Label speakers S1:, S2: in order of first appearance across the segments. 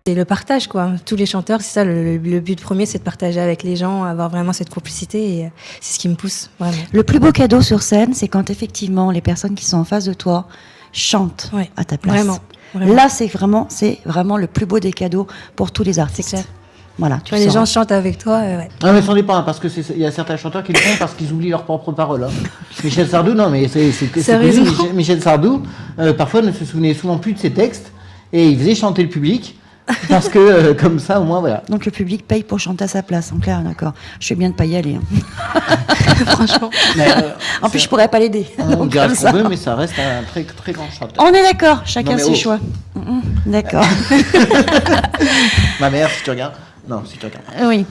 S1: C'est le partage, quoi. Tous les chanteurs, c'est ça, le but premier, c'est de partager avec les gens, avoir vraiment cette complicité, et c'est ce qui me pousse, vraiment.
S2: Le plus beau cadeau sur scène, c'est quand effectivement les personnes qui sont en face de toi chantent à ta place.
S1: Vraiment.
S2: Là, c'est vraiment le plus beau des cadeaux pour tous les artistes.
S1: C'est clair.
S2: Voilà,
S1: quand les gens chantent avec toi,
S3: Ah, mais ça dépend, parce que il y a certains chanteurs qui le font parce qu'ils oublient leurs propres paroles. Hein. Michel Sardou, non, mais c'est connu. Michel Sardou, parfois, ne se souvenait souvent plus de ses textes et il faisait chanter le public. Parce que comme ça, au moins, voilà.
S2: Donc le public paye pour chanter à sa place, en clair, d'accord. Je fais bien de pas y aller. Hein.
S1: Franchement.
S2: Mais, en plus, je pourrais pas l'aider.
S3: On dira ce qu'on veut, mais ça reste un très, très grand chanteur.
S2: On est d'accord, chacun ses choix. D'accord.
S3: Ma mère, si tu regardes. Non, si tu regardes.
S2: Oui.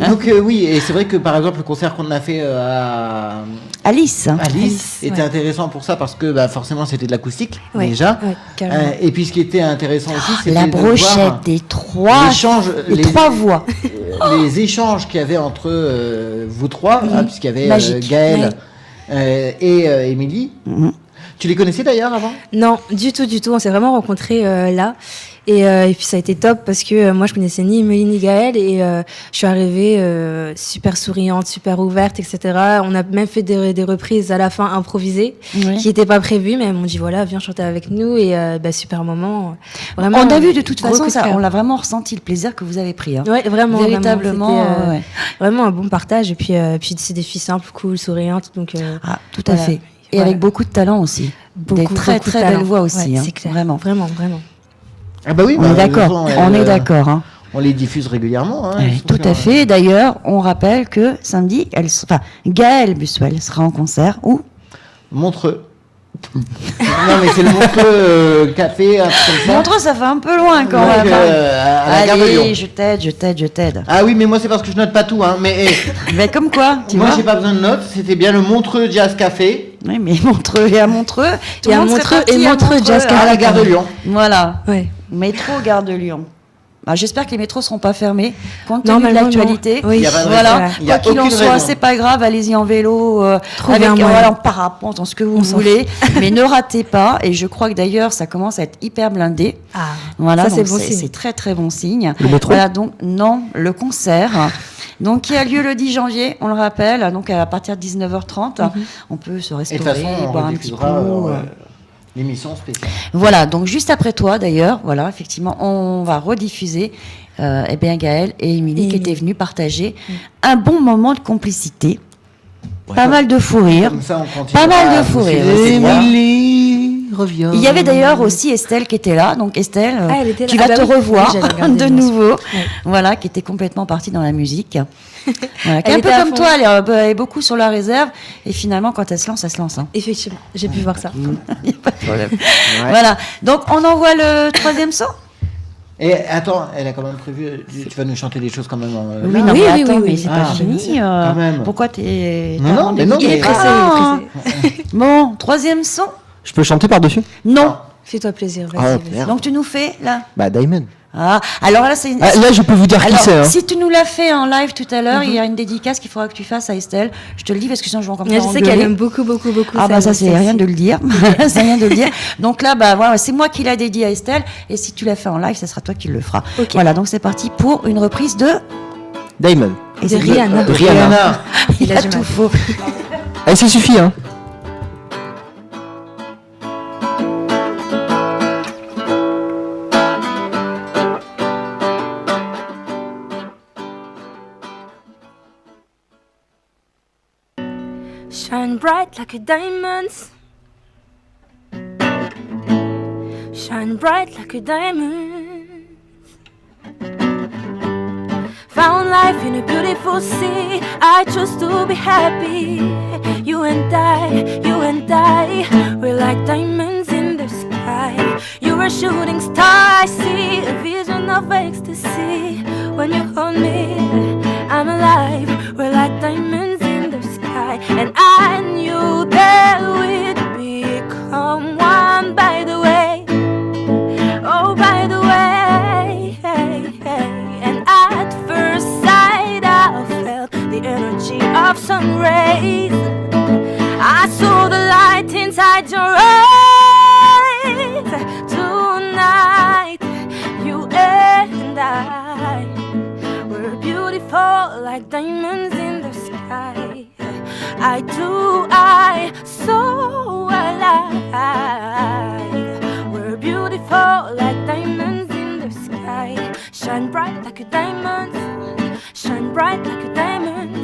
S3: Donc oui, et c'est vrai que par exemple le concert qu'on a fait à
S2: Alice
S3: était intéressant pour ça parce que forcément c'était de l'acoustique déjà. Et puis ce qui était intéressant aussi, c'était
S2: la brochette des trois voix,
S3: les échanges qu'il y avait entre vous trois, puisqu'il y avait Gaëlle et Émilie. Tu les connaissais d'ailleurs avant ?
S1: Non, du tout. On s'est vraiment rencontrés là. Et puis ça a été top parce que moi je connaissais ni Émilie ni Gaëlle et je suis arrivée super souriante, super ouverte, etc. On a même fait des reprises à la fin improvisées qui n'étaient pas prévues, mais elles m'ont dit voilà, viens chanter avec nous et super moment. Vraiment,
S2: on a vu de toute façon ça, on l'a vraiment ressenti le plaisir que vous avez pris. Hein.
S1: Ouais, vraiment,
S2: véritablement,
S1: vraiment un bon partage et puis c'est des filles simples, cool, souriantes, donc.
S2: Tout à fait. Et avec beaucoup de talent aussi. Des très très belles voix aussi.
S1: Ouais,
S2: hein.
S1: c'est clair.
S2: Vraiment.
S3: Ah bah oui,
S2: on est d'accord. On est d'accord. Hein.
S3: On les diffuse régulièrement. Hein,
S2: tout à fait. D'ailleurs, on rappelle que samedi, Gaëlle Bussuel sera en concert où ?
S3: Montreux. Non mais c'est le Montreux café.
S2: Montreux, ça fait un peu loin quand même.
S3: À la gare de Lyon.
S2: Allez, je t'aide.
S3: Ah oui, mais moi c'est parce que je note pas tout, hein. Mais
S2: comme quoi,
S3: moi j'ai pas besoin de notes. C'était bien le Montreux Jazz Café.
S2: Oui, mais Montreux et à Montreux.
S1: Il y a Montreux et Montreux Jazz Café
S3: à la gare de Lyon.
S2: Voilà.
S1: Ouais.
S2: Métro gare de Lyon. J'espère que les métros ne seront pas fermés, compte tenu de l'actualité.
S1: Oui.
S2: Voilà. Quoi qu'il en soit, c'est pas grave, allez-y en vélo, en parapente, en ce que vous voulez, mais ne ratez pas. Et je crois que d'ailleurs, ça commence à être hyper blindé.
S1: Voilà, ça,
S2: c'est très très bon signe.
S4: Le métro.
S2: Voilà, donc non, le concert. Donc, qui a lieu le 10 janvier, on le rappelle, donc à partir de 19h30, on peut se restaurer, boire un petit coup.
S3: L'émission spéciale.
S2: Voilà, donc juste après toi d'ailleurs, voilà, effectivement, on va rediffuser Gaëlle et Émilie qui étaient venues partager un bon moment de complicité. Pas mal de fou rire. Pas mal de fou rire.
S4: Émilie revient.
S2: Il y avait d'ailleurs aussi Estelle qui était là. Donc Estelle, tu vas te revoir de nouveau. Voilà, qui était complètement partie dans la musique. Voilà, qui est un peu comme toi, elle est beaucoup sur la réserve. Et finalement, quand elle se lance, Hein.
S1: Effectivement, j'ai pu voir ça.
S2: Il n'y a pas de problème. Voilà, donc on envoie le troisième saut.
S3: Et attends, elle a quand même prévu. Tu vas nous chanter des choses quand même.
S2: Oui, mais c'est pas fini.
S3: Quand même.
S2: Pourquoi t'es.
S3: Non, mais
S1: il est pressé.
S2: Bon, troisième son.
S4: Je peux chanter par-dessus ?
S2: Non.
S1: Fais-toi plaisir, vas-y.
S2: Donc tu nous fais là.
S4: Diamond.
S2: Alors là, c'est.
S4: Là, je peux vous dire qui c'est. Hein.
S2: Si tu nous l'as fait en live tout à l'heure, il y a une dédicace qu'il faudra que tu fasses à Estelle. Je te le dis parce que sinon je vais encore me faire
S1: engueuler. Je sais qu'elle aime beaucoup.
S2: Ça c'est rien de le dire. C'est rien de le dire. Donc là, voilà, c'est moi qui l'a dédié à Estelle. Et si tu l'as fait en live, ça sera toi qui le feras. Okay. Voilà, donc c'est parti pour une reprise de.
S4: Diamond.
S1: Et de Rihanna.
S3: Rihanna.
S2: Il a tout faux.
S4: Allez, ça suffit, hein.
S5: Shine bright like a diamond. Shine bright like a diamond. Found life in a beautiful sea. I chose to be happy. You and I, we're like diamonds in the sky. You're a shooting star, I see a vision of ecstasy. When you hold me, I'm alive. We're like diamonds in the sky. And I knew that we'd become one, by the way. Oh, by the way. And at first sight I felt the energy of sun rays. I saw the light inside your eyes tonight. We're beautiful like diamonds in the sky. I so alive. We're beautiful like diamonds in the sky. Shine bright like a diamond. Shine bright like a diamond.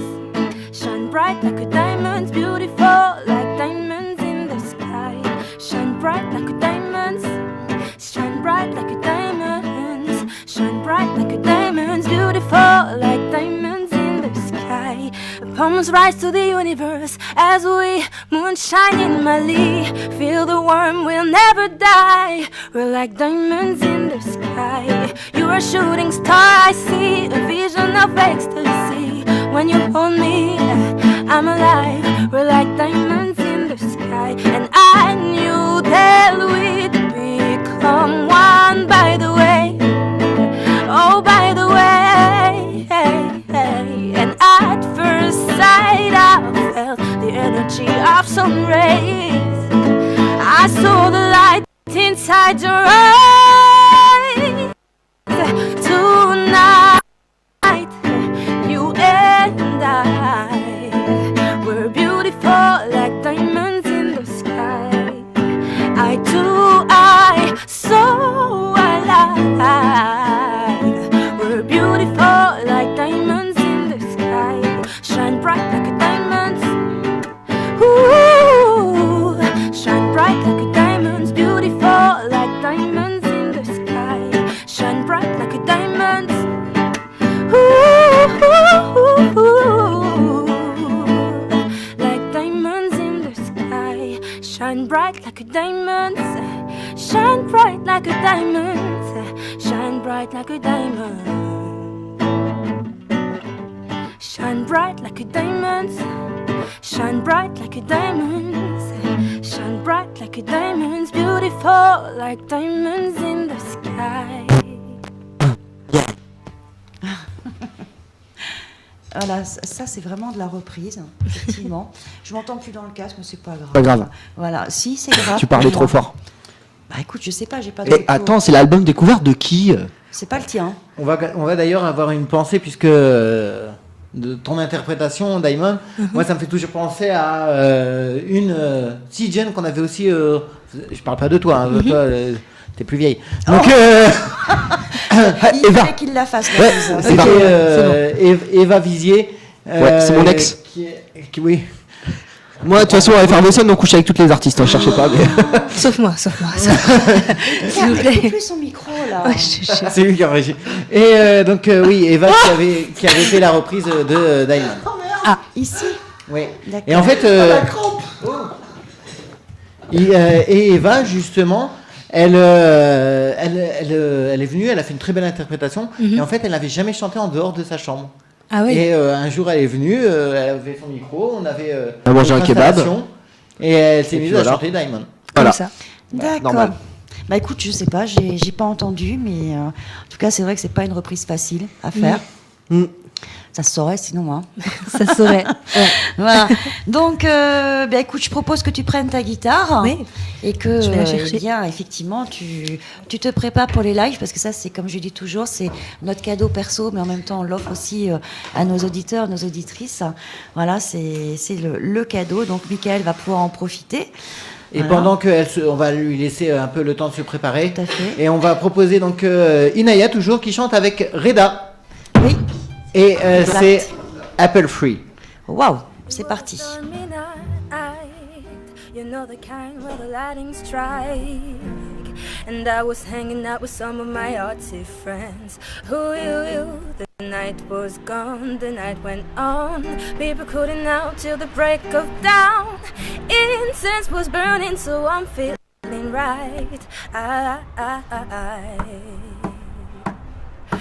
S5: Shine bright like a diamond. Beautiful like diamonds in the sky. Shine bright like a diamond. Shine bright like a diamond. Shine bright like a diamond. Beautiful like diamonds in the sky. Palms rise to the universe as we moonshine in Mali. Feel the warmth, we'll never die. We're like diamonds in the sky. You're a shooting star, I see a vision of ecstasy. When you hold me, I'm alive. We're like diamonds in the sky. And I knew that we'd become one by the way. Oh, by the way. And at first sight I felt the energy of sun rays. I saw the light inside your eyes. Tonight you and I, we're beautiful like diamonds in the sky. I so alive. We're beautiful like diamonds in the sky. Shine bright like a diamond. Ooh, shine bright like a diamond. Beautiful like diamonds in the sky. Shine bright like a diamond. Ooh, like diamonds in the sky. Shine bright like a diamond. Shine bright like a diamond. Shine bright like a diamond. Shine bright like a diamond. Shine bright like a diamond. Shine bright like a diamond. Beautiful like diamonds in the sky.
S2: Voilà, ça c'est vraiment de la reprise, effectivement. Je m'entends plus dans le casque, mais c'est pas grave.
S4: Pas grave.
S2: Voilà, si c'est grave.
S4: Tu parlais trop fort.
S2: Bah écoute, je sais pas, j'ai pas de.
S4: Et attends, c'est l'album découvert de qui
S2: C'est pas le tien.
S3: On va d'ailleurs avoir une pensée puisque de ton interprétation, Diamond, moi ça me fait toujours penser à une Sijen qu'on avait aussi. Je parle pas de toi, hein, toi t'es plus vieille. Donc
S2: Il fallait qu'il la fasse.
S4: Ouais,
S3: c'était Eva Visier.
S4: Ouais, c'est mon ex.
S3: Oui.
S4: Moi, de toute façon, à Effervescent, on couche avec toutes les artistes, hein, cherchez pas. Mais...
S1: Sauf moi. S'il vous
S2: Regarde,
S1: plaît.
S2: plus son micro là.
S1: Ouais,
S3: C'est lui qui a réagi. Et donc oui, Eva qui avait fait la reprise de Diamond.
S2: Ah, ici.
S3: Oui.
S2: D'accord.
S3: Et en fait, et Eva justement, elle est venue, elle a fait une très belle interprétation. Et en fait, elle n'avait jamais chanté en dehors de sa chambre.
S1: Ah oui.
S3: Et un jour, elle est venue, elle avait son micro, on avait
S4: On a mangé un kebab.
S3: et elle s'est
S4: Et
S3: mise
S4: puis
S3: à
S4: voilà.
S3: chanter Diamond.
S1: Comme
S4: Voilà.
S1: ça.
S2: D'accord.
S4: normal.
S2: Bah écoute, je sais pas, j'ai pas entendu, mais en tout cas, c'est vrai que c'est pas une reprise facile à faire. Ça se saurait sinon, hein.
S1: Ça serait. Ouais.
S2: Voilà. Donc, bah écoute, je propose que tu prennes ta guitare
S1: Oui.
S2: et que,
S1: Je vais la chercher.
S2: eh bien, effectivement, tu te prépares pour les lives parce que ça, c'est comme je dis toujours, c'est notre cadeau perso, mais en même temps, on l'offre aussi à nos auditeurs, nos auditrices. Voilà, c'est le cadeau. Donc, Michael va pouvoir en profiter.
S3: Et
S2: Voilà.
S3: pendant on va lui laisser un peu le temps de se préparer.
S2: Tout à fait.
S3: Et on va proposer donc Inaya toujours qui chante avec Reda.
S2: Oui.
S3: Et
S2: Exact.
S3: c'est Apple Free.
S2: Waouh, c'est parti.
S5: You know the kind where the lightning strike. And I was hanging out with some of my artsy friends. The night was gone, the night went on. People couldn't out till the break of dawn. Incense was burning, so I'm feeling right.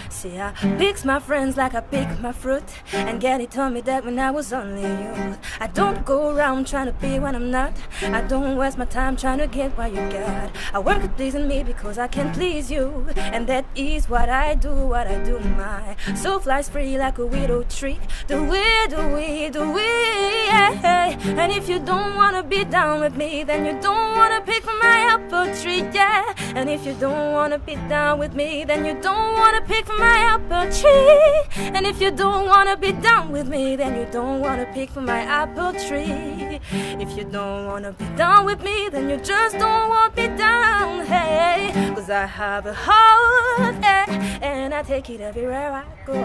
S5: See, I pick my friends like I pick my fruit. And Gary told me that when I was only youth. I don't go around trying to be when I'm not. I don't waste my time trying to get what you got. I work at pleasing me because I can please you. And that is what I do. My soul flies free like a widow tree. Do we. Yeah. And if you don't wanna be down with me, then you don't wanna pick from my apple tree, yeah. And if you don't wanna be down with me, then you don't wanna pick from my my apple tree. And if you don't wanna be down with me, then you don't wanna pick from my apple tree. If you don't wanna be down with me, then you just don't want me down, hey. Cause I have a heart, yeah, and I take it everywhere I go.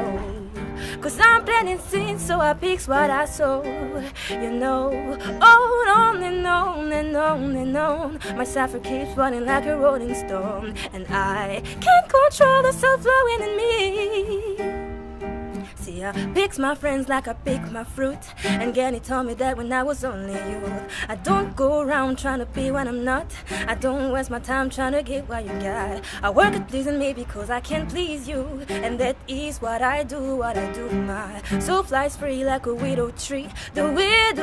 S5: Cause I'm planting seeds, so I pick what I sow. You know, on and on and on and on. My sapphire keeps running like a rolling stone, and I can't control the soul flowing in me. See, I pick my friends like I pick my fruit. And Granny told me that when I was only youth. I don't go around trying to be when I'm not. I don't waste my time trying to get what you got. I work at pleasing me because I can't please you. And that is what I do. My soul flies free like a widow tree. The weed,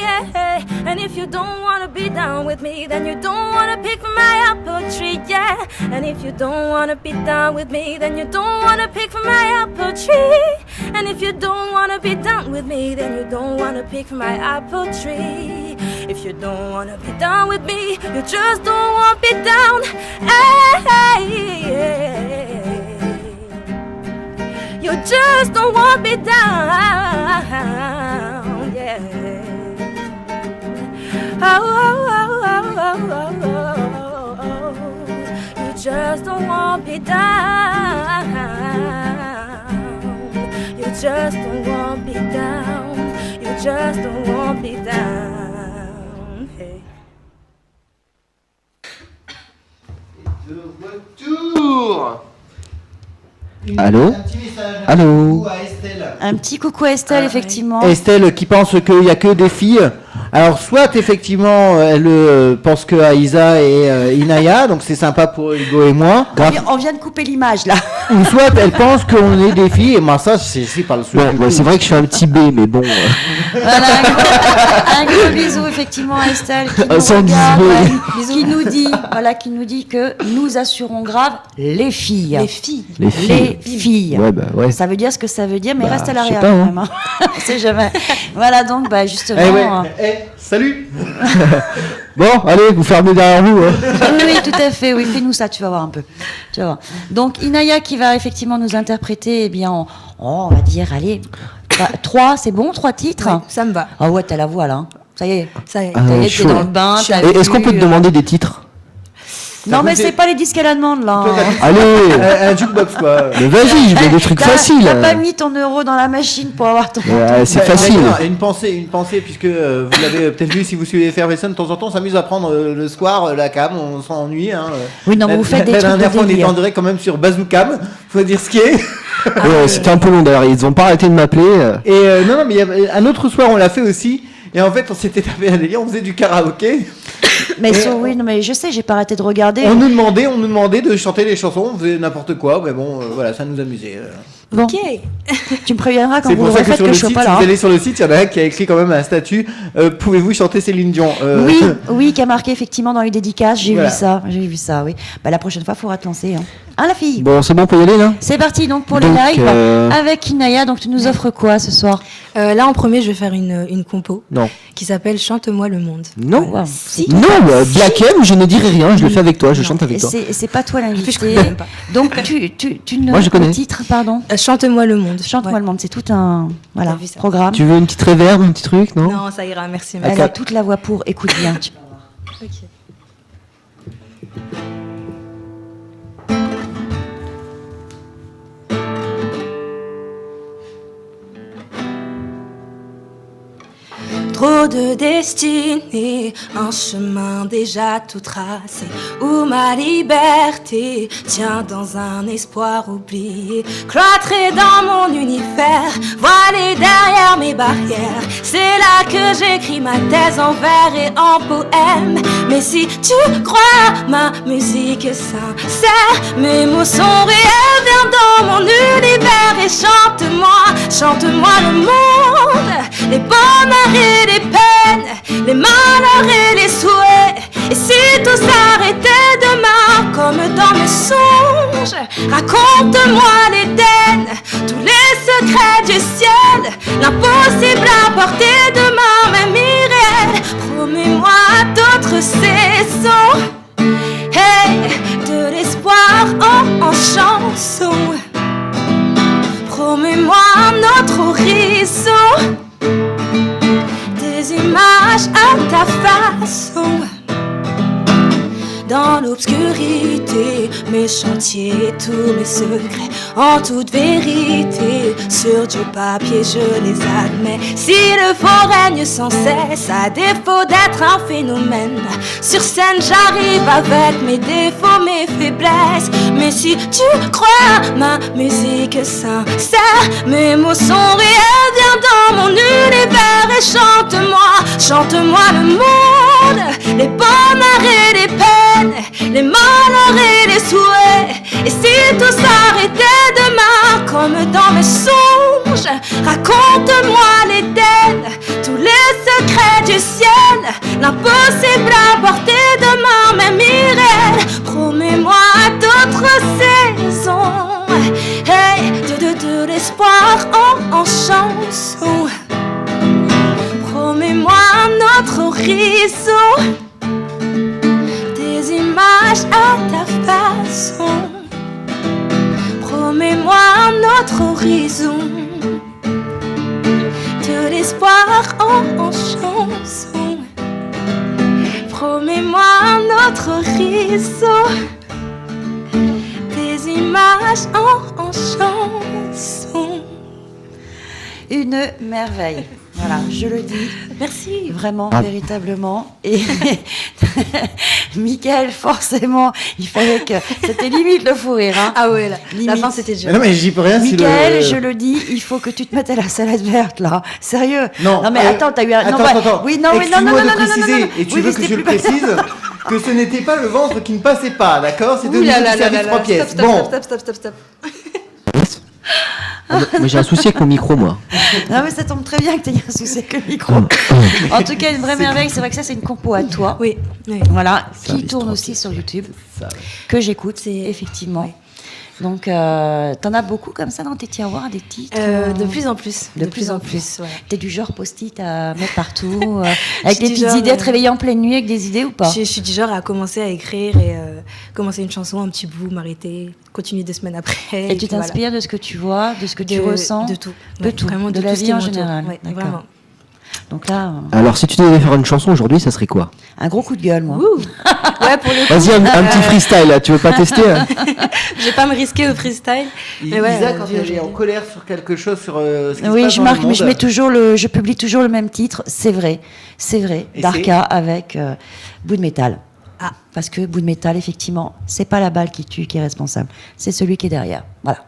S5: yeah. And if you don't wanna be down with me, then you don't wanna pick from my apple tree, yeah. And if you don't wanna be down with me, then you don't wanna pick from my apple tree. And if you don't wanna be down with me, then you don't wanna pick from my apple tree. If you don't wanna be down with me, you just don't want me down. Hey. You just don't want me down, yeah. Oh. You just don't want me down. You just don't want me down. You just don't want me down. Hey.
S3: De retour.
S4: Allô?
S3: Un petit message.
S4: Allô?
S3: À Estelle.
S2: Un petit coucou à Estelle, effectivement.
S3: Estelle qui pense qu'il n'y a que des filles. Alors soit effectivement elle pense que Aïsa et Inaya, donc c'est sympa pour Hugo et moi.
S2: On vient de couper l'image là.
S3: Ou soit elle pense qu'on est des filles, et moi ça c'est pas le souhait.
S4: Bon, c'est vrai que je suis un petit B, mais bon.
S2: Voilà, un gros bisou effectivement à Estelle qui nous
S4: Sans
S2: regarde,
S4: bisous.
S2: qui nous dit que nous assurons grave les filles.
S1: Les filles.
S4: Les filles.
S2: Les filles.
S4: Ouais, bah ouais.
S2: Ça veut dire ce que ça veut dire, mais
S4: Bah,
S2: reste à
S4: je
S2: l'arrière
S4: sais pas,
S2: quand même. Hein. On sait jamais. Voilà donc justement.
S3: Salut.
S4: Bon, allez, vous fermez derrière vous. Hein.
S2: Oui, tout à fait. Oui, fais-nous ça, tu vas voir un peu. Tu vas voir. Donc Inaya qui va effectivement nous interpréter, eh bien, on va dire, allez, 3, c'est bon, 3 titres.
S1: Ouais, ça me va.
S2: Ah ouais, t'as la voix là. Hein. Ça y est.
S1: Ça y est.
S4: Ah,
S2: Ça y est, t'es
S4: chaud.
S2: dans le bain. t'as
S4: Et est-ce qu'on
S2: vu,
S4: peut te demander des titres?
S2: Non, mais c'est pas les disques à la demande là.
S4: Allez.
S3: Un jukebox quoi.
S4: Mais vas-y, je mets des trucs faciles.
S2: T'as pas mis ton euro dans la machine pour avoir ton.
S4: Ouais, c'est facile.
S3: D'ailleurs, une pensée, puisque vous l'avez peut-être vu si vous suivez Effervescent, de temps en temps on s'amuse à prendre le soir la cam, on s'ennuie. Hein.
S2: Oui, non, mais vous faites des
S3: la
S2: trucs
S3: dernière
S2: de
S3: fois on était
S2: délire.
S3: en direct quand même sur Bazooka, faut dire ce qui est.
S4: Ouais, c'était un peu long d'ailleurs, ils ont pas arrêté de m'appeler.
S3: Et non, mais il y a un autre soir on l'a fait aussi. Et en fait on s'était tapé un délire, on faisait du karaoké.
S2: Mais oui, non, mais je sais, j'ai pas arrêté de regarder.
S3: On nous demandait de chanter les chansons, on faisait n'importe quoi, mais bon, voilà, ça nous amusait.
S2: Bon,
S1: Ok.
S2: tu me préviendras quand
S3: C'est
S2: vous
S3: pour
S2: le
S3: ça que
S2: refaites
S3: sur
S2: que
S3: le
S2: je sois
S3: site,
S2: pas
S3: si
S2: là.
S3: vous
S2: Hein.
S3: allez sur le site, il y en a un qui a écrit quand même un statut. Pouvez-vous chanter Céline Dion
S2: Oui, qui a marqué effectivement dans les dédicaces. J'ai
S3: Voilà.
S2: vu ça, oui. Bah, la prochaine fois, il faudra te lancer. Hein, la fille.
S4: Bon, c'est bon, on peut y aller là?
S2: C'est parti donc pour
S4: Donc,
S2: le live avec Inaya. Donc tu nous offres quoi ce soir?
S1: Là, en premier, je vais faire une compo
S4: Non.
S1: qui s'appelle Chante-moi le monde.
S4: Non.
S2: Wow.
S1: Si.
S4: Non, Black M, je ne dirai rien, je le fais avec toi, je chante avec
S2: Et
S4: toi.
S2: c'est pas toi
S1: Je
S2: l'invité.
S1: connais même pas.
S2: Donc tu ne.
S4: Moi, je connais.
S2: Le titre, pardon.
S1: Chante-moi le monde.
S2: Chante-moi
S1: Ouais.
S2: le monde. C'est tout un
S1: T'as vu ça.
S2: programme.
S4: Tu veux une petite réverb, un petit truc, non?
S1: Non, ça ira, merci.
S2: Elle
S1: merci.
S2: a toute la voix pour. Écoute bien.
S1: Ok. Trop de destinées, un chemin déjà tout tracé, où ma liberté tient dans un espoir oublié, cloîtré dans mon univers, voilé derrière mes barrières. C'est là que j'écris ma thèse en vers et en poème. Mais si tu crois ma musique est sincère, mes mots sont réels, viens dans mon univers et chante-moi, chante-moi le monde, les bonheurs et les peines, les malheurs et les souhaits. Et si tout s'arrêtait demain comme dans mes songes, raconte-moi l'Éden, tous les secrets du ciel, l'impossible à porter de main, même irréel. Promets-moi d'autres saisons, hey, de l'espoir en chanson.
S5: ta façon. Dans l'obscurité, mes chantiers et tous mes secrets, en toute vérité, sur du papier je les admets. Si le faux règne sans cesse, à défaut d'être un phénomène, sur scène j'arrive avec mes défauts, mes faiblesses. Mais si tu crois ma musique sincère, mes mots sont réels, viens dans mon univers et chante-moi, chante-moi le monde, les bonheurs et les peines, les malheurs et les souhaits. Et si tout s'arrêtait demain, comme dans mes songes, raconte-moi l'Éden, tous les secrets du ciel, l'impossible à porter de main, même irréel. Promets-moi d'autres saisons, hey, de l'espoir en chanson. Promets-moi un autre horizon, des images à ta façon. Promets-moi un autre horizon, de l'espoir en chanson. Promets-moi un autre horizon, des images en chanson.
S2: Une merveille. Voilà, je le dis.
S5: Merci.
S2: Vraiment, véritablement. Et Mickaël, forcément, il fallait que... C'était limite le fou rire. Hein.
S1: Ah ouais, la
S2: Limite.
S1: fin c'était dur.
S3: Mais non, mais j'y peux rien si
S2: Mickaël, je le dis, il faut que tu te mettes à la salade verte, là. Sérieux.
S3: Non,
S2: mais attends, t'as eu un...
S3: Attends.
S2: Oui, non, mais non.
S3: Excuse-moi de préciser, et tu
S2: Oui,
S3: veux
S2: mais
S3: que
S2: c'était
S3: je le
S2: plus-
S3: précise, que ce n'était pas le ventre qui ne passait pas, d'accord? C'était au
S1: Ouh
S3: niveau
S1: là
S3: du
S1: là
S3: service
S1: là
S3: 3
S1: là,
S3: pièces.
S1: stop,
S3: Bon,
S1: stop.
S4: Moi j'ai un souci avec mon micro, moi.
S2: Non, mais ça tombe très bien que tu aies un souci avec le micro. En tout cas, une vraie merveille. C'est vrai que ça, c'est une compo à toi.
S1: Oui.
S2: Voilà, qui
S4: Service
S2: tourne
S4: 3
S2: aussi
S4: pièces.
S2: sur YouTube,
S3: ça, ouais.
S2: que j'écoute,
S1: C'est-
S2: effectivement.
S1: ouais.
S2: Donc, t'en as beaucoup comme ça dans tes tiroirs, des titres
S1: De plus en plus.
S2: De plus en plus.
S1: ouais.
S2: T'es du genre post-it à mettre partout, avec
S1: suis
S2: des
S1: du
S2: petites
S1: genre,
S2: idées, à te réveiller en pleine nuit avec des idées ou pas?
S1: Je suis du genre à commencer à écrire et commencer une chanson, un petit bout, m'arrêter, continuer 2 semaines après.
S2: Et tu
S1: puis voilà.
S2: t'inspires de ce que tu vois, de ce que tu ressens?
S1: De tout.
S2: De
S1: Ouais,
S2: tout,
S1: Vraiment,
S2: de la
S1: tout ce
S2: vie
S1: qui
S2: en
S1: m'entoure.
S2: général.
S1: Ouais,
S2: D'accord.
S1: vraiment.
S2: Donc là,
S4: Alors si tu devais faire une chanson aujourd'hui, ça serait quoi?
S2: un gros coup de gueule, moi.
S1: Ouh. Ouais, pour le coup.
S4: Vas-y, un petit freestyle là, tu veux pas tester hein?
S1: Je vais pas me risquer au freestyle. Mais ouais,
S3: Isa, quand
S1: vu
S3: elle est en
S1: aujourd'hui.
S3: colère sur quelque chose, sur ce qui se
S2: Oui,
S3: passe
S2: je
S3: dans
S2: marque,
S3: le
S2: mais je
S3: monde,
S2: mets toujours je publie toujours le même titre. C'est vrai,
S3: Et
S2: Darka avec Bout de métal.
S1: Ah.
S2: Parce que Bout de métal, effectivement, c'est pas la balle qui tue qui est responsable, c'est celui qui est derrière. Voilà.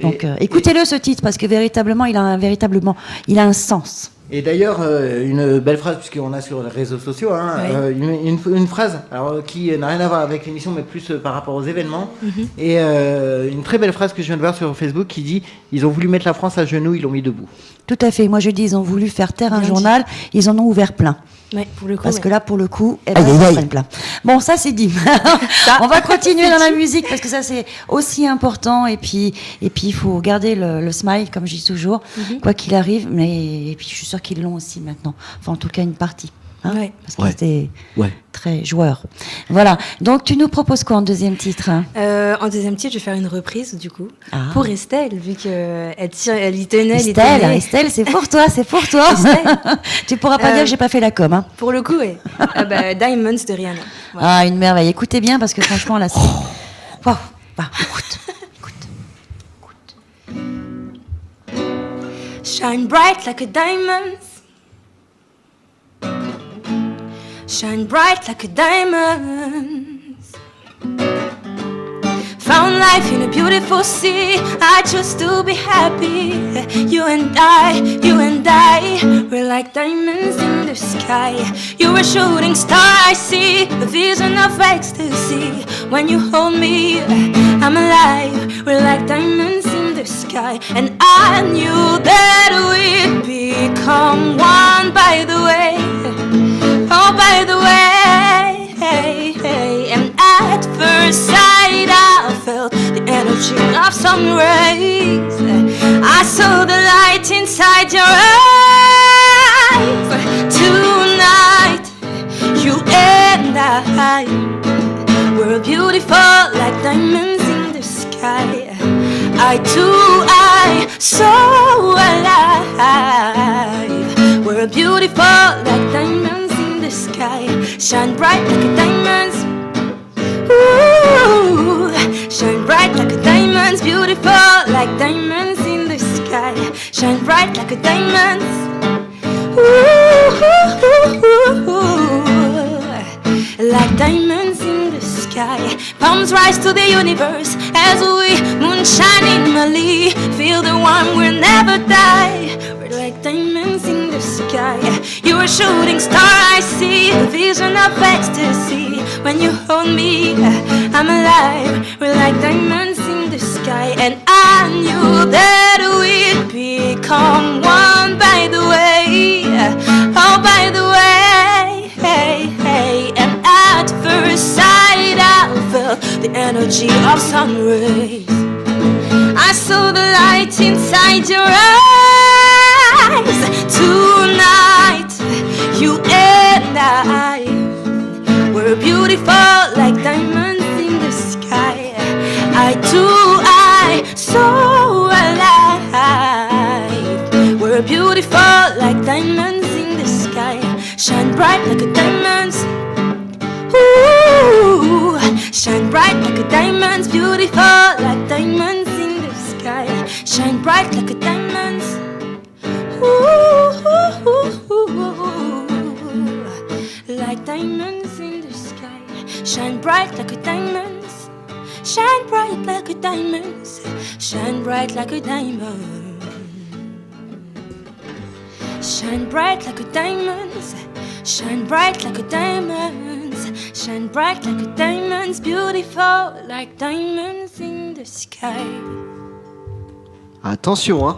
S2: Donc, écoutez-le ce titre parce que véritablement, il a un sens.
S3: Et d'ailleurs, une belle phrase, puisqu'on a sur les réseaux sociaux, hein, une phrase alors, qui n'a rien à voir avec l'émission, mais plus par rapport aux événements. Et une très belle phrase que je viens de voir sur Facebook qui dit « Ils ont voulu mettre la France à genoux, ils l'ont mis debout ».
S2: Tout à fait. Moi, je dis, ils ont voulu faire taire un
S1: Bien
S2: journal, ils en ont ouvert plein.
S1: Ouais, pour le coup.
S2: Parce
S1: ouais.
S2: que là, pour le coup,
S4: Aïe, aïe,
S2: ils en
S4: aïe.
S2: prennent plein. Bon, ça, c'est dit. On va continuer dans la musique parce que ça, c'est aussi important. Et puis, il faut garder le smile, comme je dis toujours, quoi qu'il arrive. Et puis, je suis sûre qu'ils l'ont aussi maintenant. Enfin, en tout cas, une partie. Hein,
S1: Ouais.
S2: parce qu'ils
S4: Ouais.
S2: étaient
S4: Ouais.
S2: très joueurs. Voilà. Donc, tu nous proposes quoi en deuxième titre hein
S1: En deuxième titre, je vais faire une reprise du coup
S2: Ah.
S1: pour Estelle, vu qu'elle y tenait, elle y
S2: Estelle,
S1: tenait.
S2: Estelle, c'est pour toi, c'est pour toi. Tu pourras pas dire que j'ai pas fait la com. Hein.
S1: Pour le coup, ouais. Diamonds de Rihanna. Voilà.
S2: Ah, une merveille. Écoutez bien parce que franchement, là, c'est. Waouh. Bah, écoute.
S5: Shine bright like a diamond. Shine bright like a diamond. Found life in a beautiful sea. I choose to be happy. You and I, we're like diamonds in the sky. You're a shooting star, I see a vision of ecstasy. When you hold me, I'm alive. We're like diamonds in the sky. And I knew that we'd become one by the way. Oh, by the way. And at first sight I felt the energy of sun rays. I saw the light inside your eyes. Tonight you and I, we're beautiful like diamonds in the sky. Eye to eye, so alive. We're beautiful like diamonds in the sky. sky. Shine bright like a diamond. Ooh, shine bright like a diamond, beautiful like diamonds in the sky. Shine bright like a diamond. Like diamonds in the sky. Palms rise to the universe as we moonshine in Mali. Feel the warmth, we'll never die. We're like diamonds in the sky. You're a shooting star, I see the vision of ecstasy. When you hold me, I'm alive. We're like diamonds in the sky. And I knew that we'd become one by the way. Oh, by the way, hey, hey. And at first sight I felt the energy of sun rays. I saw the light inside your eyes. Tonight, you and I were beautiful like diamonds in the sky. I so alive. We're beautiful like diamonds in the sky. Shine bright like a diamond. Ooh, shine bright like a diamond, beautiful like diamonds in the sky. Shine bright like a diamond. Ooh, like diamonds in the sky. Shine bright like a diamond. Shine bright like a diamond. Shine bright like a diamond. Shine bright like a diamond. Shine bright like a diamond. Shine bright like a diamond, beautiful like diamonds in the sky.
S4: Attention, hein.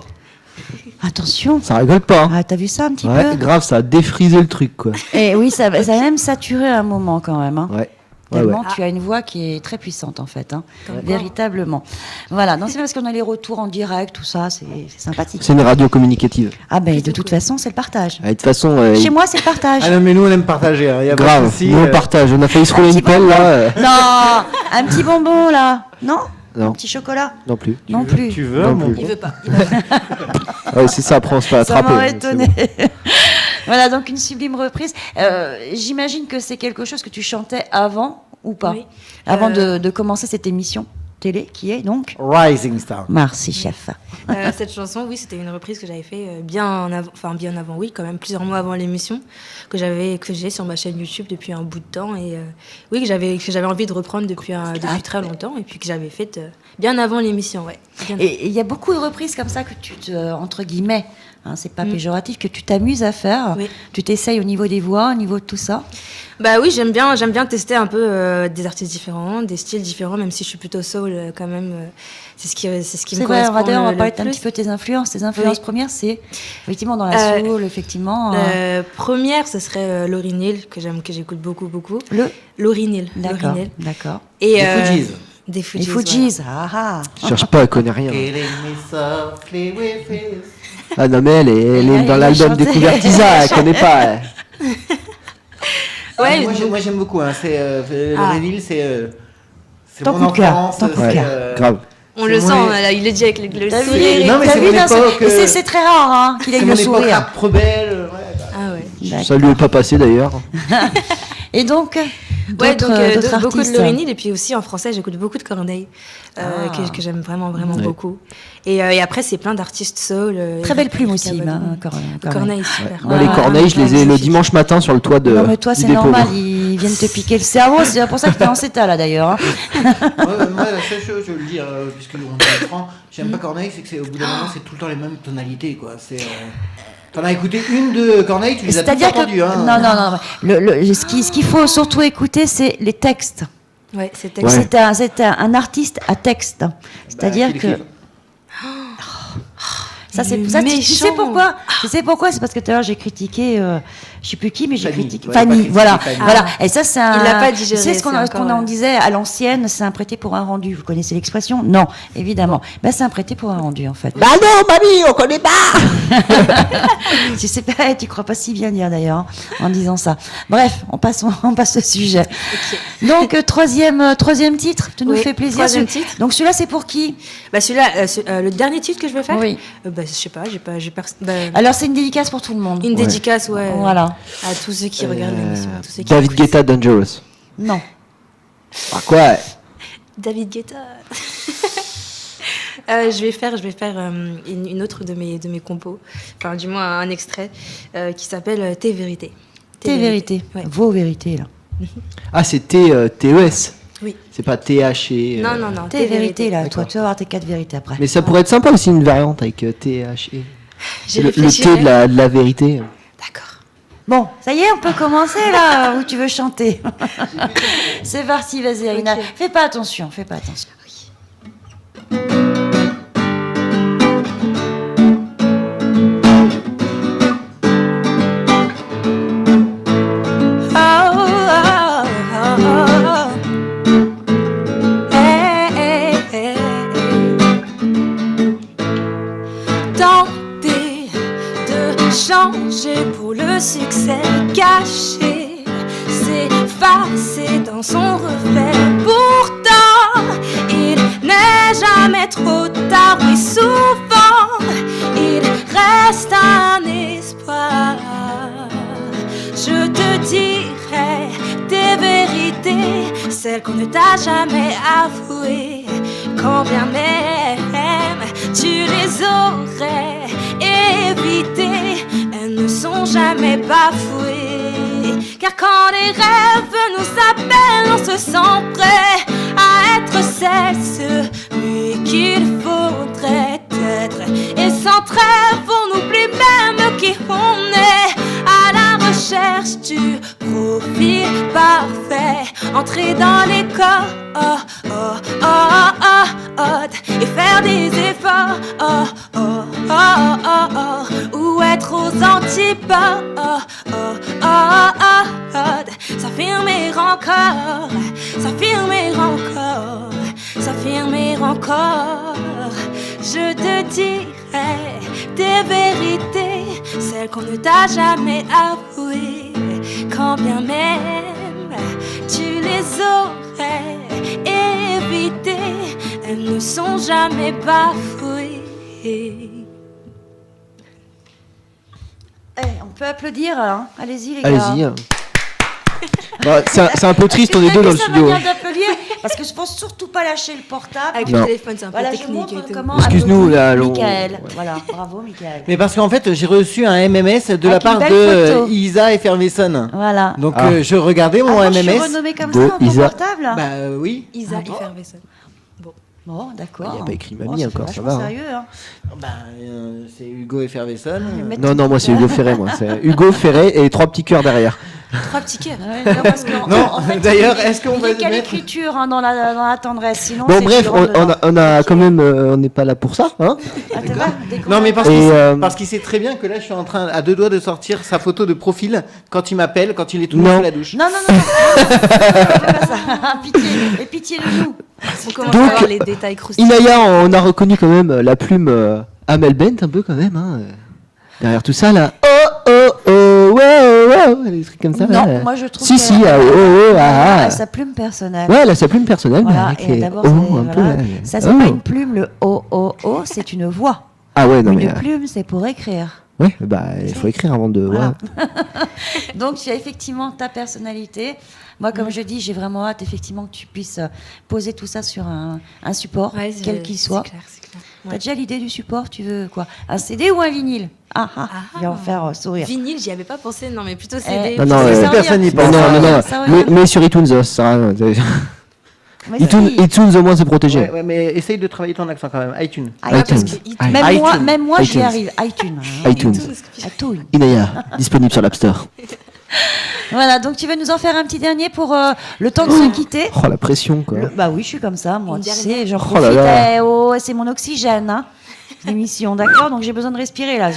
S2: Attention.
S4: Ça rigole pas. Hein.
S2: Ah, t'as vu ça un petit
S4: Ouais,
S2: peu?
S4: grave, ça a défrisé le truc, quoi.
S2: Et oui, ça a même saturé un moment quand même. Hein.
S4: Ouais.
S2: Tellement tu as une voix qui est très puissante en fait, hein. Véritablement. Voilà, non, c'est parce qu'on a les retours en direct, tout ça, c'est sympathique.
S4: C'est une radio communicative.
S2: Ah ben de toute façon, c'est le partage.
S4: De toute façon,
S2: Chez moi, c'est le partage.
S3: Ah non, mais nous on aime partager. Hein. Y a pas de
S4: grave,
S3: souci,
S4: nous on partage. On a failli se rouler une pelle là.
S2: Non, un petit bonbon là. Non,
S4: Non.
S2: Un petit chocolat.
S4: Non plus.
S2: Non plus.
S3: Tu veux
S4: Non
S3: mon
S4: plus.
S1: Il veut pas.
S4: Ouais, c'est ça, après on se fait
S2: Ça m'aurait
S4: attraper.
S2: étonné. Voilà, donc une sublime reprise. J'imagine que c'est quelque chose que tu chantais avant ou pas?
S1: Oui.
S2: Avant de commencer cette émission télé qui est donc
S3: Rising Star.
S2: Merci chef.
S1: Cette chanson, oui, c'était une reprise que j'avais fait bien avant, oui, quand même plusieurs mois avant l'émission, que j'ai sur ma chaîne YouTube depuis un bout de temps et oui, que j'avais envie de reprendre depuis très longtemps et puis que j'avais faite bien avant l'émission, ouais.
S2: Et il y a beaucoup de reprises comme ça que tu te, entre guillemets, hein, c'est pas péjoratif, que tu t'amuses à faire.
S1: Oui.
S2: Tu t'essayes au niveau des voix, au niveau de tout ça.
S1: Bah oui, j'aime bien tester un peu des artistes différents, des styles différents, même si je suis plutôt soul quand même. C'est ce qui me
S2: vrai,
S1: correspond.
S2: on va
S1: le
S2: parler
S1: plus.
S2: un petit peu de tes influences. Tes influences
S1: Oui.
S2: premières, c'est effectivement dans la soul, effectivement.
S1: Première, ce serait Lauryn Hill que j'écoute beaucoup. Lauryn Hill.
S2: D'accord,
S1: Lauryn Hill.
S2: d'accord.
S1: Et
S3: Des Fugees.
S1: Des
S2: Les
S1: Fugees.
S2: Fugees, ah ah.
S4: Je cherche pas, elle connaît rien.
S3: Killing me softly with his-
S4: Ah non, mais elle est dans
S2: elle
S4: l'album
S2: chantait.
S4: Découverte Isa, elle connaît pas. Elle.
S1: Ouais,
S3: moi j'aime beaucoup. Hein. C'est Lauryn Hill, c'est
S2: Ton
S3: mon
S2: coup de cœur,
S3: enfance.
S2: ton coup de
S3: c'est,
S2: cœur.
S4: Grave.
S1: on le
S3: c'est
S1: sent,
S3: mon-
S1: là, il le dit avec le
S2: T'as vu,
S1: sourire.
S3: Non, mais
S2: t'as
S3: c'est
S2: vu,
S3: mon
S2: non,
S3: époque,
S2: c'est très rare hein, qu'il ait
S3: C'est
S2: le
S3: mon époque
S2: sourire.
S3: après belle. Ouais, bah.
S1: Ah ouais.
S2: D'accord.
S4: Ça lui est pas passé d'ailleurs.
S2: Et donc,
S1: Ouais,
S2: d'autres,
S1: donc
S2: d'autres
S1: beaucoup de
S2: artistes.
S1: Lauryn Hill et puis aussi en français j'écoute beaucoup de Corneille que j'aime vraiment beaucoup et après c'est plein d'artistes soul.
S2: Très belle plume aussi,
S1: Cabadon.
S2: Corneille.
S1: Corneille super.
S4: Moi, les Corneilles, je les ai le dimanche matin sur le toit de.
S2: Non, mais toi,
S4: du
S2: c'est
S4: dépôt.
S2: normal, ils viennent te piquer le cerveau. C'est pour ça que t'es en CETA, là, d'ailleurs. hein.
S3: Moi, la seule chose, je veux le dire, puisque on est franc, j'aime pas Corneille, c'est que c'est au bout d'un moment, c'est tout le temps les mêmes tonalités, quoi. C'est. T'en as écouté une de Corneille, tu les as toutes
S2: C'est-à-dire que.
S3: entendues, hein.
S2: Non. Ce qu'il faut surtout écouter, c'est les textes.
S1: Ouais, c'est
S4: Ouais.
S2: C'est un artiste à texte. C'est-à-dire
S3: qu'il
S2: que.
S3: écrive.
S2: Ça, c'est
S1: Il est
S2: ça, tu sais
S1: méchant.
S2: pourquoi? Tu sais pourquoi? C'est parce que tout à l'heure j'ai critiqué, je sais plus qui, mais j'ai
S3: Fanny,
S2: critiqué
S3: ouais,
S2: Fanny.
S3: pas critiqué
S2: Voilà,
S3: Fanny.
S2: voilà. Et ça, c'est un.
S1: Il l'a pas digéré,
S2: Tu sais ce qu'on
S1: c'est encore,
S2: on disait à l'ancienne, c'est un prêté pour un rendu. Vous connaissez l'expression? Non, évidemment. Ben, c'est un prêté pour un rendu, en fait.
S4: Bah non, mamie, on connaît pas.
S2: Tu sais pas, tu crois pas si bien dire d'ailleurs, hein, en disant ça. Bref, on passe au sujet. Donc troisième titre, tu nous
S1: Oui,
S2: fais plaisir.
S1: troisième titre.
S2: Donc celui-là, c'est pour qui?
S1: Bah celui-là le dernier titre que je vais faire.
S2: Oui.
S1: Bah je sais pas, j'ai pas
S2: Alors c'est une dédicace pour tout le monde.
S1: une dédicace ouais.
S2: Voilà.
S1: À tous ceux qui regardent l'émission, à tous ceux qui
S4: David
S1: apprécient.
S4: Guetta, Dangerous.
S2: Non.
S4: Ah quoi?
S1: David Guetta. Je vais faire une autre de mes compos, enfin du moins un extrait qui s'appelle Tes vérités.
S2: Tes vérités.
S1: Ouais.
S2: Vos vérités, là.
S4: Ah, c'est TES.
S1: Oui.
S4: C'est pas TH et.
S1: Non.
S2: Tes vérités, là.
S4: D'accord.
S2: Toi, tu vas avoir tes 4 vérités après.
S4: Mais ça pourrait être sympa aussi une variante avec TH et.
S1: J'ai
S4: Le
S1: réfléchi.
S4: T de la vérité.
S1: D'accord.
S2: Bon, ça y est, on peut commencer, là, où tu veux chanter. C'est parti, vas-y, Aïna.
S1: Ok.
S2: Fais pas attention.
S5: Tenter de changer pour le succès caché, s'effacer dans son reflet. Pourtant, il n'est jamais trop tard, oui souvent, il reste un espoir. Je te dirai tes vérités, celles qu'on ne t'a jamais avouées, quand bien même tu les aurais évitées, elles ne sont jamais bafouées. Car quand les rêves nous appellent, on se sent prêt à être celui qu'il faudrait être. Et sans trêve, on oublie même qui on est, à la recherche du profil parfait. Entrer dans les codes et faire des efforts, ou être aux antipodes, s'affirmer encore, je te dirai des vérités, celles qu'on ne t'a jamais avouées, quand bien même tu les aurais évitées, elles ne sont jamais bafouées.
S2: On peut applaudir, hein. Allez-y, les gars.
S4: Allez-y. Hein. Bah, c'est un peu triste, on est deux dans le studio.
S2: Manière d'applaudir, parce que je pense surtout pas lâcher le portable.
S1: Avec
S4: Non.
S1: le téléphone, c'est un peu
S2: Voilà, je
S1: technique.
S2: montre
S1: et tout.
S2: comment
S4: Excuse-nous, là,
S2: applaudir
S4: allons-
S2: Michael.
S4: ouais.
S2: Voilà, bravo, Michael.
S3: Mais parce qu'en fait, j'ai reçu un MMS de la
S2: Avec
S3: part
S2: une
S3: de
S2: belle photo.
S3: Isa Effervescent.
S2: Voilà.
S3: Donc
S4: Ah.
S3: je regardais mon
S2: Attends, je suis
S3: MMS.
S2: renommée comme
S4: Go,
S2: ça dans ton
S4: Isa.
S2: portable.
S3: Bah oui.
S1: Isa
S2: Ah bon
S1: Effervescent.
S2: Bon, d'accord.
S4: Il y a pas écrit
S2: Bon,
S4: mamie
S2: fait
S4: encore, ça
S2: vachement
S4: va, hein.
S2: sérieux, hein.
S3: Bah, c'est Hugo Effervescent.
S4: Non, moi c'est Hugo Ferret, moi. C'est Hugo Ferret et 3 petits cœurs derrière.
S1: 3 petits cœurs.
S2: Ouais, non, parce que,
S3: Non,
S2: en fait,
S3: d'ailleurs,
S2: il-
S3: est-ce qu'on
S2: il
S3: va
S2: est qu'à
S3: mettre-
S2: l'écriture, hein, dans la tendresse. Sinon,
S4: Bon,
S2: c'est
S4: bref,
S2: du rentre dedans.
S4: on a quand même. On n'est pas là pour ça, hein.
S2: Ah, t'es pas dès qu'on
S3: Non, mais
S2: va-
S3: parce
S4: Et,
S3: qu'il parce qu'il sait très bien que là, je suis en train, à 2 doigts de sortir sa photo de profil quand il m'appelle, quand il est tout nu
S4: Non.
S3: sous la douche.
S2: Non, fais pas ça. Pitié, et pitié de nous.
S1: On commence
S4: Donc,
S1: à avoir les détails croustillants.
S4: Inaya, on a reconnu quand même la plume Amel Bent, un peu quand même, hein. Derrière tout ça, là. Des trucs comme ça.
S2: Non,
S4: là.
S2: moi je trouve
S4: Si,
S2: que
S4: si,
S2: sa plume personnelle.
S4: Ouais, elle a sa plume personnelle.
S2: Voilà,
S4: mais avec
S2: et
S4: les
S2: d'abord,
S4: O,
S2: c'est-
S4: un peu,
S2: voilà.
S4: là.
S2: Ça, c'est
S4: Oh.
S2: pas une plume, le O, c'est une voix.
S4: Ah ouais, non,
S2: Une
S4: mais.
S2: plume, c'est pour écrire.
S4: Ouais, bah, il faut écrire avant de.
S2: Voilà.
S4: ouais.
S2: Donc, tu as effectivement ta personnalité. Moi, comme je dis, j'ai vraiment hâte, effectivement, que tu puisses poser tout ça sur un support,
S1: Ouais,
S2: quel qu'il soit.
S1: C'est clair, c'est clair.
S2: T'as
S1: Ouais.
S2: déjà l'idée du support? Tu veux quoi? Un CD ou un vinyle? Il va en faire sourire.
S1: Vinyle, j'y avais pas pensé, non, mais plutôt CD.
S2: Eh,
S4: Non, non,
S2: ça
S4: ouais.
S2: revient.
S3: Personne n'y
S4: Non,
S3: pense.
S4: non.
S2: Ça revient.
S4: Mais sur iTunes, ça sert à rien.
S2: Mais
S4: iTunes,
S2: si.
S4: iTunes, au moins, c'est protégé.
S3: Ouais, mais essaye de travailler ton accent quand même. iTunes.
S2: iTunes.
S1: parce que iTunes-
S2: Même moi, j'y
S4: iTunes.
S2: arrive. iTunes. hein.
S4: iTunes.
S2: iTunes.
S4: Inaya, disponible sur l'App Store.
S2: Voilà, donc tu veux nous en faire un petit dernier pour le temps de se quitter?
S4: Oh, la pression, quoi.
S2: Bah oui, je suis comme ça, moi,
S1: Une
S2: tu
S1: dernière.
S2: sais, j'en
S4: Oh là
S2: profite.
S4: là.
S2: C'est mon oxygène, hein, l'émission, d'accord? Donc j'ai besoin de respirer, là.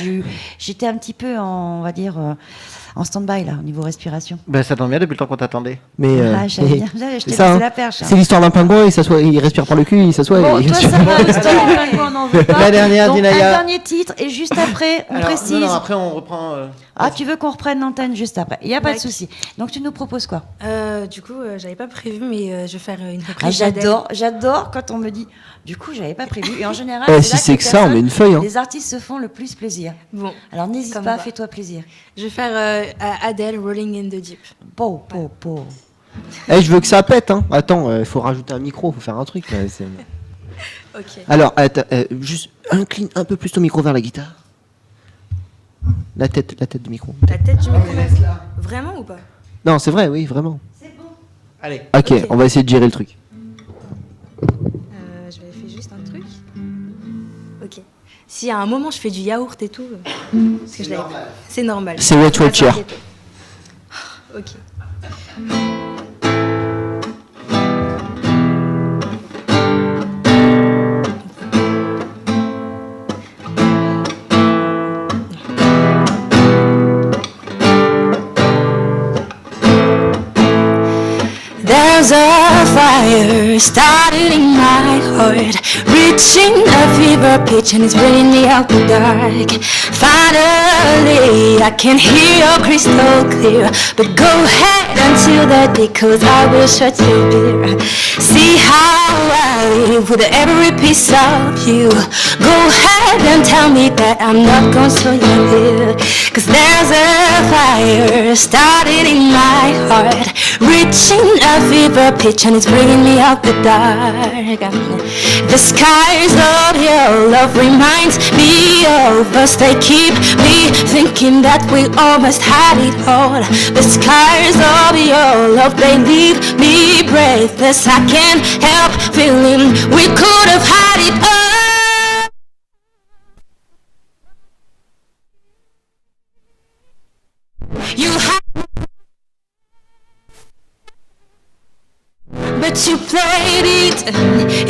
S2: J'étais un petit peu, on va dire, en stand-by, là, au niveau respiration.
S3: Bah ça tombe bien depuis le temps qu'on t'attendait.
S4: Mais.
S2: Ah, j'aime bien. Je
S4: c'est
S2: t'ai
S4: ça,
S2: passé
S4: hein.
S2: la perche. hein.
S4: C'est l'histoire d'un pingouin, il respire par le cul, il s'assoit
S2: Bon,
S4: et
S2: toi, ça va, l'histoire du pingouin, on n'en veut pas.
S3: La dernière,
S2: Donc,
S3: Dinaya.
S2: un dernier titre, et juste après, on
S3: Alors,
S2: précise.
S3: non, après on reprend.
S2: Ah, tu veux qu'on reprenne l'antenne juste après? Il n'y a pas de
S1: D'accord.
S2: souci. Donc, tu nous proposes quoi?
S1: Du coup, j'avais pas prévu, mais je vais faire une reprise d'Adèle.
S2: J'adore quand on me dit. Du coup, j'avais pas prévu. Et en général,
S4: Eh,
S2: là
S4: si c'est
S2: les
S4: que ça, on
S2: personnes-
S4: met une feuille. Hein.
S2: Les artistes se font le plus plaisir.
S1: Bon,
S2: Alors, n'hésite
S1: Comme
S2: pas,
S1: va.
S2: fais-toi plaisir.
S1: je vais faire Adèle, Rolling in the Deep.
S2: Po.
S4: Eh, je veux que ça pète. Hein. Attends, il faut rajouter un micro, faut faire un truc. Là,
S1: Ok.
S4: Alors, juste incline un peu plus ton micro vers la guitare. La tête du micro.
S1: La tête du micro. Vraiment ou pas?
S4: Non, c'est vrai, oui, vraiment.
S3: Allez.
S4: Ok,
S1: Ok.
S4: on va essayer de gérer le truc.
S1: Je vais faire juste un truc. Ok. Si à un moment je fais du yaourt et tout, parce que je l'avais pas. C'est normal.
S4: C'est Wet
S1: Pas
S4: Watcher.
S1: t'inquiéter. Ok. There's a fire started in my heart, reaching a fever pitch and it's bringing me out the dark. Finally, I can hear you crystal clear, but go ahead until that day, 'cause I will shut your beer. See how I live with every piece of you. Go ahead and tell me that I'm not gonna show you here, 'cause there's a fire started in my heart, reaching a fever pitch and it's bringing me out the dark. The skies of your love reminds me of us. They keep me thinking that we almost had it all. The skies of your love, they leave me breathless. I can't help feeling we could have had it all. You had, but you played it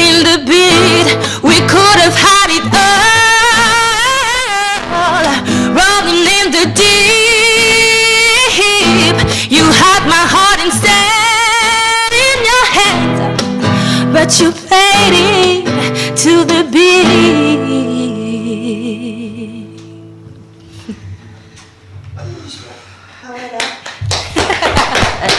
S1: in the beat. We could have had it all, rolling in the deep. You had my heart instead in your hands, but you played it to the beat.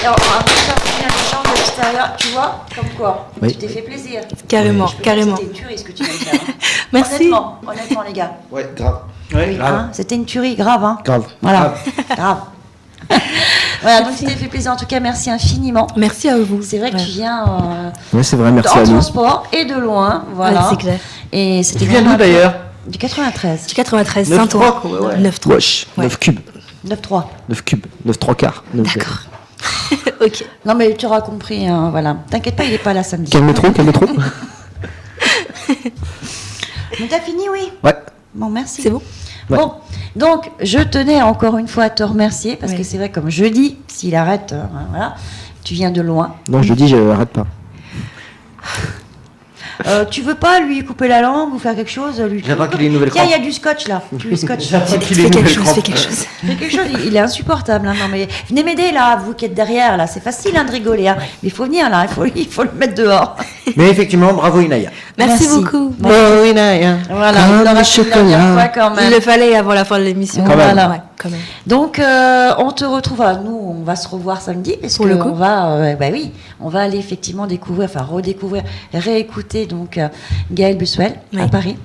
S2: Alors, on va sortir les gens de l'extérieur, tu vois, comme quoi.
S4: Oui.
S2: Tu t'es fait plaisir.
S1: Carrément,
S2: Je peux dire que
S1: carrément.
S2: C'était une tuerie ce que tu viens de faire. Hein.
S1: Merci.
S2: Honnêtement, les gars.
S4: Ouais, grave.
S3: Ouais,
S2: Hein, c'était une tuerie grave, hein.
S4: Grave.
S2: Voilà, grave. Voilà, donc tu t'es fait plaisir. En tout cas, merci infiniment.
S1: Merci à vous.
S2: C'est vrai que
S1: Ouais.
S2: tu viens
S4: Ouais, c'est vrai, merci
S2: en
S4: à nous.
S2: transport et de loin, voilà.
S1: Ouais, c'est clair.
S2: Et c'était
S3: Tu viens
S2: vraiment
S3: d'où d'ailleurs?
S2: Du 93.
S1: Du 93,
S3: 9-3,
S1: Saint-Ouen.
S3: quoi, ouais.
S1: 9-3.
S4: Wesh,
S1: Ouais.
S4: 9 cubes.
S2: 9-3.
S4: 9 cubes. 9 3 quarts. 9
S1: D'accord. Ok.
S2: Non, mais tu auras compris, hein, voilà. T'inquiète pas, il est pas là samedi.
S4: Quel métro?
S2: Mais t'as fini, oui?
S4: Ouais.
S2: Bon, merci.
S1: C'est bon?
S4: Ouais.
S2: Bon, donc je tenais encore une fois à te remercier parce
S1: Ouais.
S2: que c'est vrai, comme je dis, s'il arrête, voilà, tu viens de loin.
S4: Non, je dis, j'arrête pas.
S2: Tu veux pas lui couper la langue ou faire quelque chose lui...
S3: J'attends qu'il ait une nouvelle
S2: Tiens, il y a
S3: crampe.
S2: du scotch là. Tu lui scotches.
S3: J'attends qu'il ait
S1: Fais
S3: une
S1: quelque
S3: nouvelle
S1: chose,
S3: crampe.
S1: fais quelque chose.
S2: Fais quelque chose, il est insupportable. Hein. Non, mais venez m'aider là, vous qui êtes derrière là. C'est facile hein, de rigoler. Hein. Mais il faut venir là, il faut le mettre dehors.
S3: Mais effectivement, bravo Inaya.
S1: Merci beaucoup.
S3: Oh Inaya.
S2: Voilà,
S4: Comme
S2: il aura
S4: le
S2: fallu la dernière
S4: chocolat.
S2: fois quand
S1: Il
S2: même.
S1: le fallait avant la fin de l'émission.
S2: Quand même.
S1: Ouais, quand même.
S2: Donc, on te retrouve. Nous, on va se revoir samedi parce
S1: Pour le
S2: qu'on
S1: coup.
S2: va, bah oui, on va aller effectivement découvrir, enfin redécouvrir, réécouter donc Gaëlle Buswell à
S1: Oui.
S2: Paris.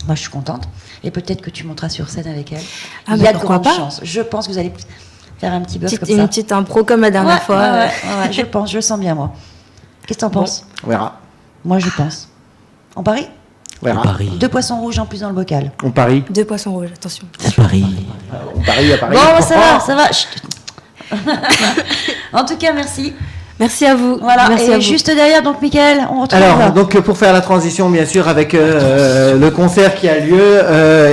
S2: Moi, je suis contente. Et peut-être que tu monteras sur scène avec elle.
S1: Ah,
S2: Il y
S1: mais
S2: a de
S1: pourquoi
S2: grandes
S1: pas.
S2: chances. Je pense que vous allez faire un petit buzz comme
S1: Une
S2: ça.
S1: petite impro comme la dernière
S2: Ouais,
S1: fois.
S2: ouais, je pense, je le sens bien moi. Qu'est-ce que t'en penses?
S3: On verra.
S2: Moi, je pense. On parie?
S3: On verra.
S4: Paris.
S2: 2 poissons rouges en plus dans le bocal.
S3: On parie.
S1: 2 poissons rouges, attention.
S4: À Paris.
S3: On parie à Paris.
S2: Bon, ça va. Chut. En tout cas, merci.
S1: Merci à vous.
S2: Voilà,
S1: Merci
S2: et
S1: à vous.
S2: juste derrière, donc Mickaël, on retrouve.
S3: Alors, donc pour faire la transition, bien sûr, avec le concert qui a lieu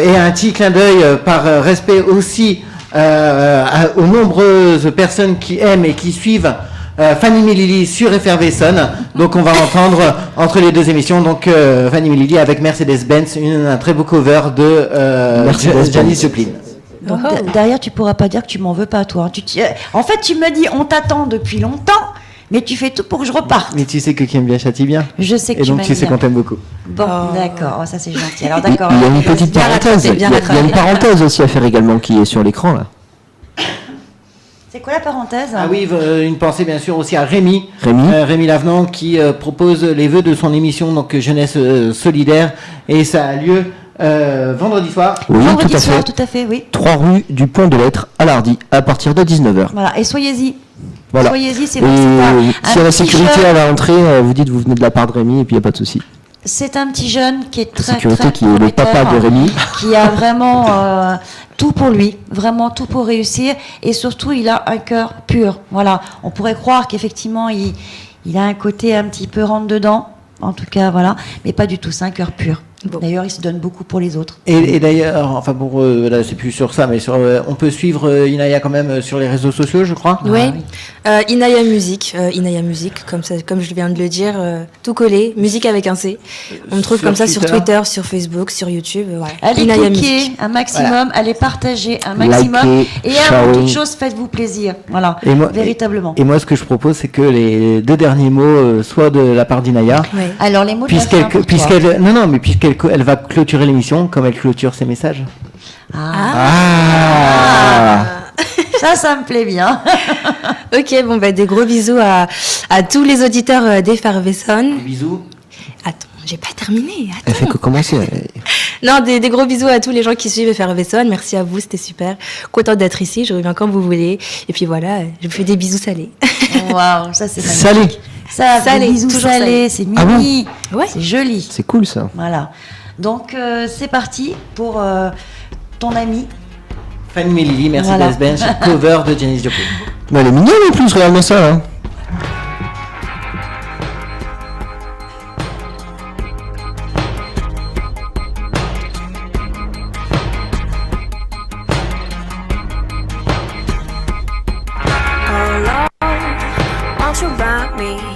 S3: et un petit clin d'œil par respect aussi aux nombreuses personnes qui aiment et qui suivent Fanny Melili sur Effervescence. Donc, on va entendre entre les deux émissions, donc Fanny Melili avec Mercedes-Benz, un très beau cover de
S4: Mercedes-Benz.
S3: Janis Joplin.
S2: Donc,
S1: Oh.
S2: derrière, tu pourras pas dire que tu m'en veux pas, toi. En fait, tu me dis, on t'attend depuis longtemps, mais tu fais tout pour que je reparte.
S3: Mais tu sais que qui aime bien châtie bien.
S2: Je sais que
S3: Et
S2: tu
S3: donc,
S2: m'aimes
S3: tu sais
S2: bien.
S3: qu'on t'aime beaucoup.
S2: Bon,
S1: Oh.
S2: d'accord, ça c'est gentil. Alors,
S4: Il
S2: d'accord.
S4: y a une petite
S1: bien
S4: parenthèse.
S1: rattrapé, bien
S4: Il y a une
S1: rattrapé.
S4: parenthèse aussi à faire également qui est sur l'écran là.
S2: C'est quoi la parenthèse?
S3: Ah oui, une pensée bien sûr aussi à Rémi.
S4: Rémi.
S3: Lavenant qui propose les vœux de son émission donc Jeunesse solidaire et ça a lieu vendredi soir.
S4: Oui,
S2: Vendredi
S4: tout à
S2: soir,
S4: fait.
S2: tout à fait, oui.
S4: 3 rue du Pont de l'Être à Lardy, à partir de 19h.
S2: Voilà, et soyez-y.
S4: Voilà.
S2: Soyez-y, c'est
S4: Et
S2: vrai que c'est pas
S4: s'il y a
S2: un
S4: la
S2: petit
S4: sécurité
S2: jeune.
S4: à la rentrée, vous dites vous venez de la part de Rémi et puis il n'y a pas de souci.
S2: C'est un petit jeune qui est
S4: La
S2: très,
S4: sécurité
S2: très
S4: qui est le papa
S2: prometteur,
S4: de Rémi.
S2: qui a vraiment tout pour lui, vraiment tout pour réussir, et surtout il a un cœur pur. Voilà, on pourrait croire qu'effectivement il a un côté un petit peu rentre dedans, en tout cas voilà, mais pas du tout, c'est un cœur pur.
S1: Bon.
S2: D'ailleurs, il se donne beaucoup pour les autres.
S3: Et d'ailleurs, enfin pour là c'est plus sur ça, mais sur on peut suivre Inaya quand même sur les réseaux sociaux, je crois.
S1: Oui, Inaya Music, comme je viens de le dire, tout collé, musique avec un C. On me trouve
S3: Sur
S1: comme ça sur
S3: Twitter.
S1: Twitter, sur Facebook, sur YouTube. Voilà.
S2: Allez
S1: Inaya
S2: cliquer
S1: Music.
S2: un maximum, allez partager un maximum,
S4: Likez,
S2: et avant
S4: sharing.
S2: toute chose, faites-vous plaisir. Voilà,
S3: Et moi,
S2: véritablement.
S3: Et moi, ce que je propose, c'est que les 2 derniers mots soient de la part d'Inaya.
S1: Ouais.
S2: Alors les mots de la fin
S3: Puisqu'elle,
S2: pour toi.
S3: puisqu'elle, non, non, mais elle va clôturer l'émission comme elle clôture ses messages.
S2: Ah. Ça me plaît bien.
S1: Ok, bon, des gros bisous à tous les auditeurs d'Effervescence.
S3: Bisous.
S1: Attends, j'ai pas terminé. Attends.
S4: Elle fait que commencer.
S1: Non, des gros bisous à tous les gens qui suivent Effervescence. Merci à vous, c'était super. Contente d'être ici, je reviens quand vous voulez. Et puis voilà, je vous fais des bisous salés.
S2: Waouh, ça c'est magnifique.
S4: Salé.
S2: Ça,
S1: Salé,
S2: des bisous
S1: toujours
S2: salés, c'est
S4: Ah bon
S2: mimi,
S1: Ouais.
S2: c'est joli.
S4: C'est cool ça.
S2: Voilà. Donc c'est parti pour ton ami.
S3: Fanny Melili, Mercedes-Benz, cover de Janis Joplin.
S4: Mais elle est mignonne en plus, regarde-moi ça. Hein.
S5: Oh Lord, won't you wrap me